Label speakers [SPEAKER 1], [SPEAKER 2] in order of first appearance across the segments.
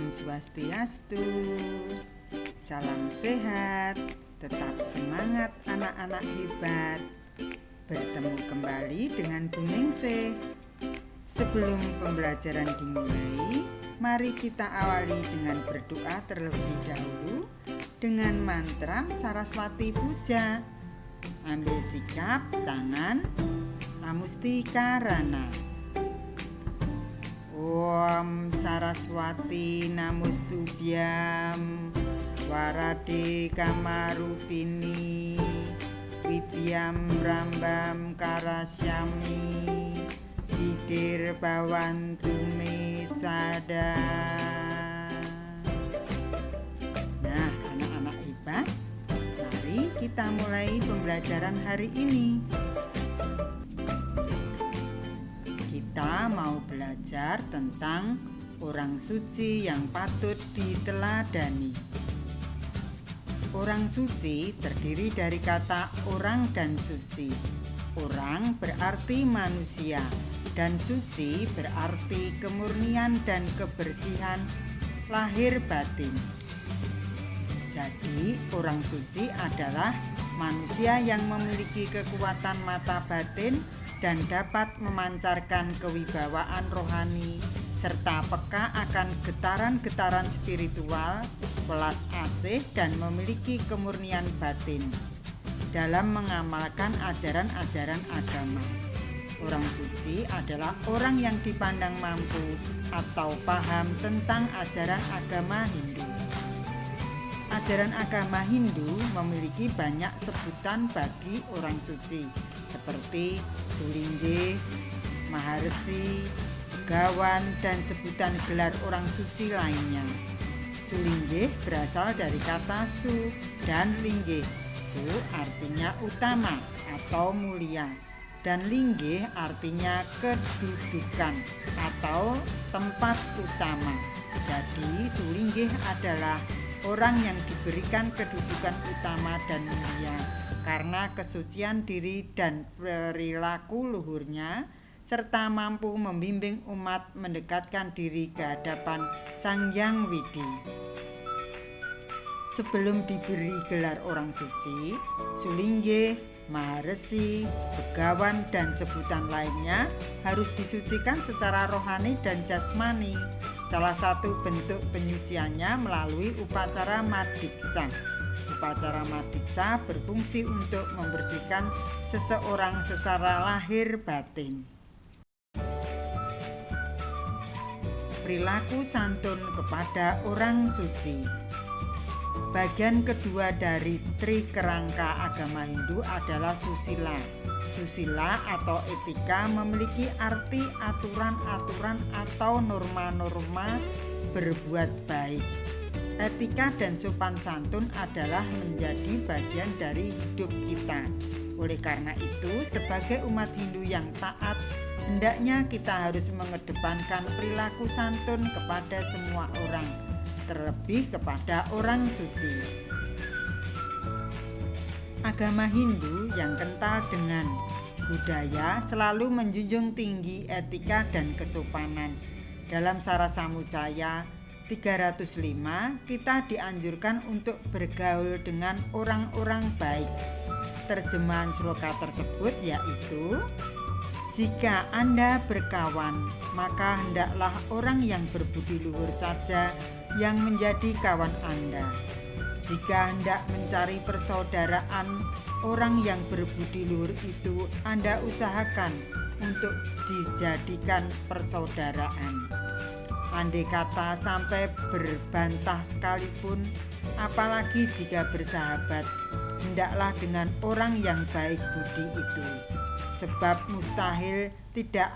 [SPEAKER 1] Om Swastiastu. Salam sehat, tetap semangat anak-anak hebat. Bertemu kembali dengan Bu Ningsih. Sebelum pembelajaran dimulai, mari kita awali dengan berdoa terlebih dahulu dengan mantra Saraswati Puja. Ambil sikap tangan Namustikarana. Om Saraswati Namostubhyam Warade Kamarupini Widyam Rambam Karasyami Sidir Bawantu Me Sada. Nah, anak-anak hebat, mari kita mulai pembelajaran hari ini. Kita mau belajar tentang orang suci yang patut diteladani. Orang suci terdiri dari kata orang dan suci. Orang berarti manusia dan suci berarti kemurnian dan kebersihan lahir batin. Jadi, orang suci adalah manusia yang memiliki kekuatan mata batin dan dapat memancarkan kewibawaan rohani serta peka akan getaran-getaran spiritual, welas asih dan memiliki kemurnian batin dalam mengamalkan ajaran-ajaran agama. Orang suci adalah orang yang dipandang mampu atau paham tentang ajaran agama Hindu. Ajaran agama Hindu memiliki banyak sebutan bagi orang suci, seperti Sulingge, Maharesi, Begawan, dan sebutan gelar orang suci lainnya. Sulingge berasal dari kata su dan lingge. Su artinya utama atau mulia, dan lingge artinya kedudukan atau tempat utama. Jadi Sulingge adalah orang yang diberikan kedudukan utama dan mulia karena kesucian diri dan perilaku luhurnya, serta mampu membimbing umat mendekatkan diri ke hadapan Sang Hyang Widi. Sebelum diberi gelar orang suci, Sulingge, Maharesi, Begawan, dan sebutan lainnya harus disucikan secara rohani dan jasmani. Salah satu bentuk penyuciannya melalui upacara madiksa. Upacara madiksa berfungsi untuk membersihkan seseorang secara lahir batin. Perilaku santun kepada orang suci. Bagian kedua dari trikerangka agama Hindu adalah susila. Susila atau etika memiliki arti aturan-aturan atau norma-norma berbuat baik. Etika dan sopan santun adalah menjadi bagian dari hidup kita. Oleh karena itu, sebagai umat Hindu yang taat, hendaknya kita harus mengedepankan perilaku santun kepada semua orang, terlebih kepada orang suci. Agama Hindu yang kental dengan budaya selalu menjunjung tinggi etika dan kesopanan. Dalam Sarasamucaya 305, kita dianjurkan untuk bergaul dengan orang-orang baik. Terjemahan sloka tersebut yaitu, jika Anda berkawan, maka hendaklah orang yang berbudi luhur saja yang menjadi kawan Anda. Jika hendak mencari persaudaraan, orang yang berbudi luhur itu Anda usahakan untuk dijadikan persaudaraan. Andai kata sampai berbantah sekalipun, apalagi jika bersahabat, hendaklah dengan orang yang baik budi itu. Sebab mustahil tidak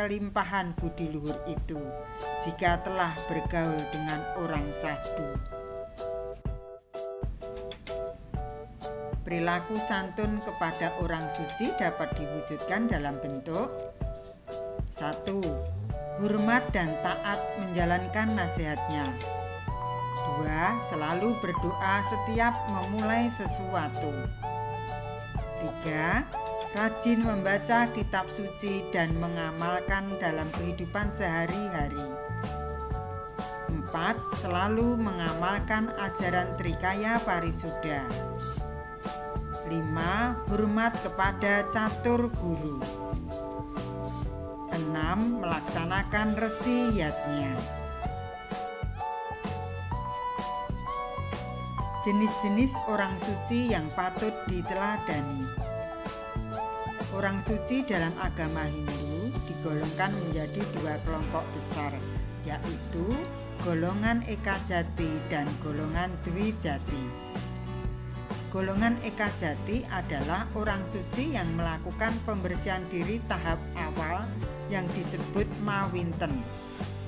[SPEAKER 1] kelimpahan budi luhur itu jika telah bergaul dengan orang sahdu. Perilaku santun kepada orang suci dapat diwujudkan dalam bentuk 1. Hormat dan taat menjalankan nasihatnya. 2. Selalu berdoa setiap memulai sesuatu. 3. Rajin membaca kitab suci dan mengamalkan dalam kehidupan sehari-hari. 4. 4. Selalu mengamalkan ajaran Trikaya Parisuda. 5. Hormat kepada catur guru. 6. Melaksanakan resi yatnya. Jenis-jenis orang suci yang patut diteladani. Orang suci dalam agama Hindu digolongkan menjadi 2 kelompok besar, yaitu golongan Ekajati dan golongan Dwijati. Golongan Ekajati adalah orang suci yang melakukan pembersihan diri tahap awal yang disebut Mawinten.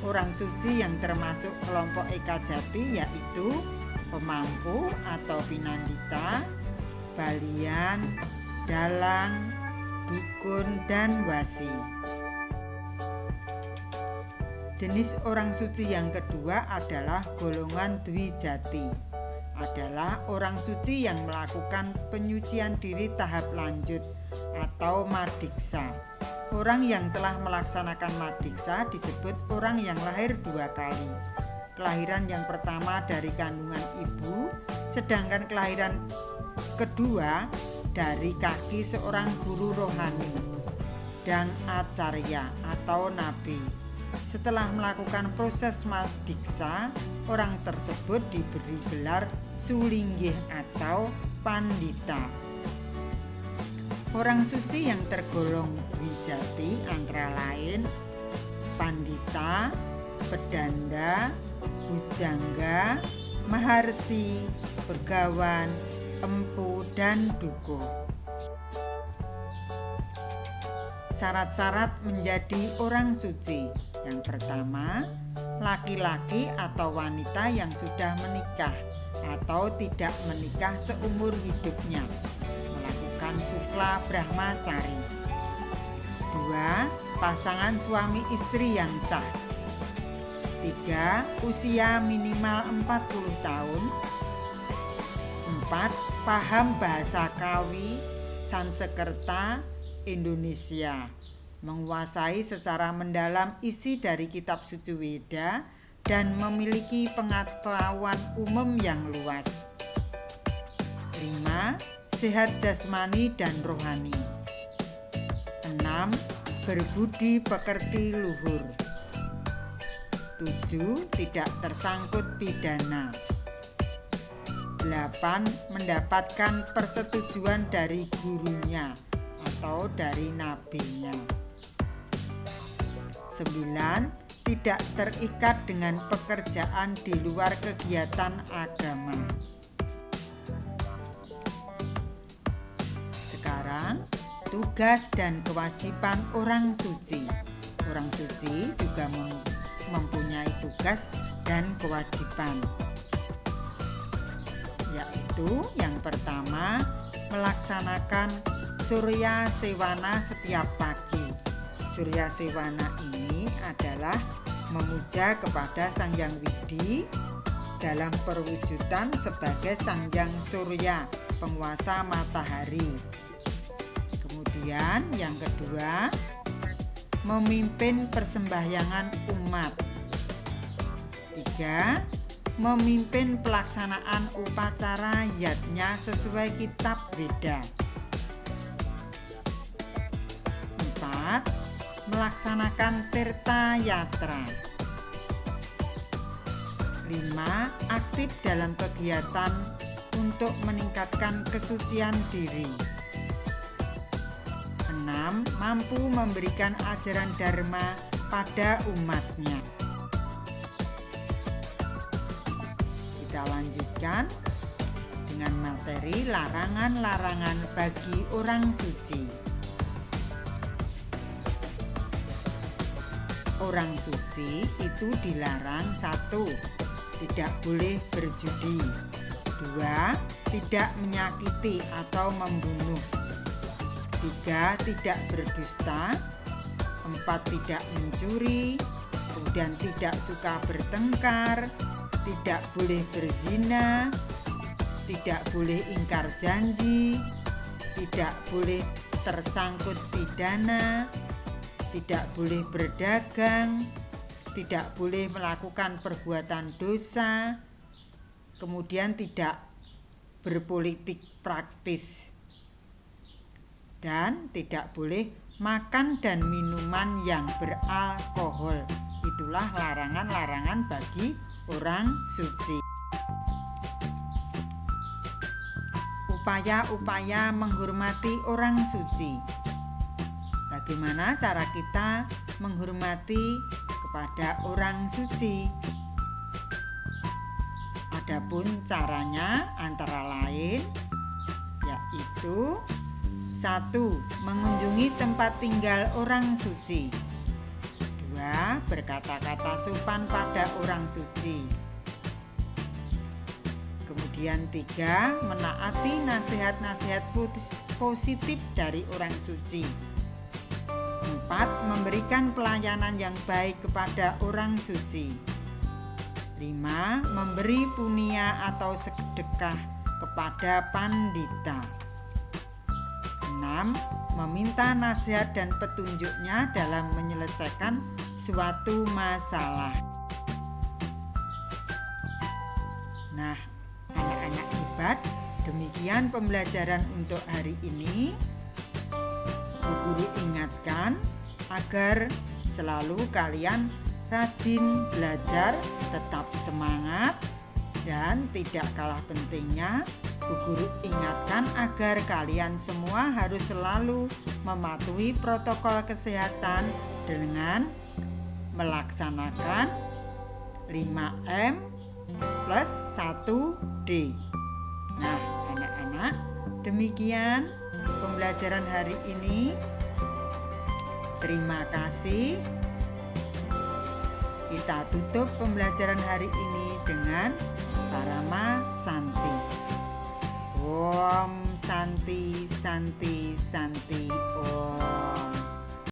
[SPEAKER 1] Orang suci yang termasuk kelompok Ekajati yaitu pemangku atau pinandita, balian, dalang, dukun, dan wasi. Jenis orang suci yang kedua adalah golongan Dwijati. Adalah orang suci yang melakukan penyucian diri tahap lanjut atau madiksa. Orang yang telah melaksanakan madiksa disebut orang yang lahir 2 kali. Kelahiran yang pertama dari kandungan ibu, sedangkan kelahiran kedua dari kaki seorang guru rohani dan acarya atau nabi. Setelah melakukan proses madiksa, orang tersebut diberi gelar sulinggih atau pandita. Orang suci yang tergolong Dwijati antara lain pandita, pedanda, bujangga, maharsi, begawan, empu, dan duko. Syarat-syarat menjadi orang suci. Yang pertama, laki-laki atau wanita yang sudah menikah atau tidak menikah seumur hidupnya, melakukan sukla brahmacari. 2. Pasangan suami istri yang sah. 3. Usia minimal 40 tahun. 4. Paham bahasa Kawi, Sansekerta, Indonesia. Menguasai secara mendalam isi dari kitab suci Weda dan memiliki pengetahuan umum yang luas. 5. Sehat jasmani dan rohani. 6. Berbudi pekerti luhur. 7. Tidak tersangkut pidana. 8. Mendapatkan persetujuan dari gurunya atau dari nabinya. 9. Tidak terikat dengan pekerjaan di luar kegiatan agama. Sekarang, tugas dan kewajiban orang suci. Orang suci juga mempunyai tugas dan kewajiban, yaitu yang pertama, melaksanakan Surya Sewana setiap pagi. Surya Sewana ini adalah memuja kepada Sang Hyang Widi dalam perwujudan sebagai Sang Hyang Surya, penguasa matahari. Kemudian yang kedua, memimpin persembahyangan umat. 3. Memimpin pelaksanaan upacara yatnya sesuai kitab Weda. 4. Melaksanakan tirta yatra. 5. Aktif dalam kegiatan untuk meningkatkan kesucian diri. 6. Mampu memberikan ajaran dharma pada umatnya. Kita lanjutkan dengan materi larangan-larangan bagi orang suci. Orang suci itu dilarang: 1. Tidak boleh berjudi. 2. Tidak menyakiti atau membunuh. 3. Tidak berdusta. 4. Tidak mencuri. Kemudian tidak suka bertengkar. Tidak boleh berzina. Tidak boleh ingkar janji. Tidak boleh tersangkut pidana. Tidak boleh berdagang, tidak boleh melakukan perbuatan dosa, kemudian tidak berpolitik praktis, dan tidak boleh makan dan minuman yang beralkohol. Itulah larangan-larangan bagi orang suci. Upaya-upaya menghormati orang suci. Bagaimana cara kita menghormati kepada orang suci? Adapun caranya antara lain yaitu 1. Mengunjungi tempat tinggal orang suci. 2. Berkata-kata sopan pada orang suci. Kemudian 3. Menaati nasihat-nasihat positif dari orang suci. 4. Memberikan pelayanan yang baik kepada orang suci. 5. Memberi punia atau sedekah kepada pandita. 6. Meminta nasihat dan petunjuknya dalam menyelesaikan suatu masalah. Nah, anak-anak hebat, demikian pembelajaran untuk hari ini. Bu Guru ingatkan agar selalu kalian rajin belajar, tetap semangat, dan tidak kalah pentingnya Bu Guru ingatkan agar kalian semua harus selalu mematuhi protokol kesehatan dengan melaksanakan 5M plus 1D. Nah, anak-anak, demikian pembelajaran hari ini. Terima kasih. Kita tutup pembelajaran hari ini dengan Parama Santi. Om Santi Santi Santi Om.